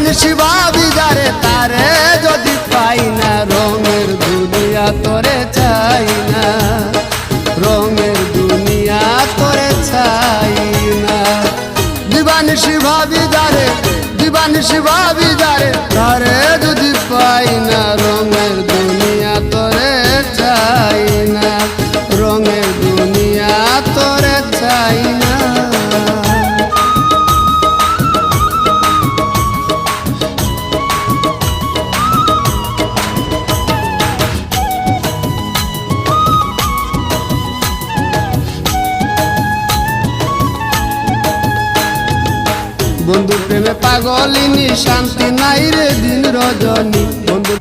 দিবানিশি ভাবি যারে তারে যদি পাই না, রঙের দুনিয়া তোরে চাই না, রঙের দুনিয়া তোরে চাই না। দিবানিশি ভাবি যারে, দিবানিশি ভাবি যারে তারে যদি পাই না, রঙের দুনিয়া তোরে চাই না, রঙের দুনিয়া তোরে চাই না। বন্ধু প্রেমে পাগলিনী শান্তি নাই রে দিন রজনী, বন্ধু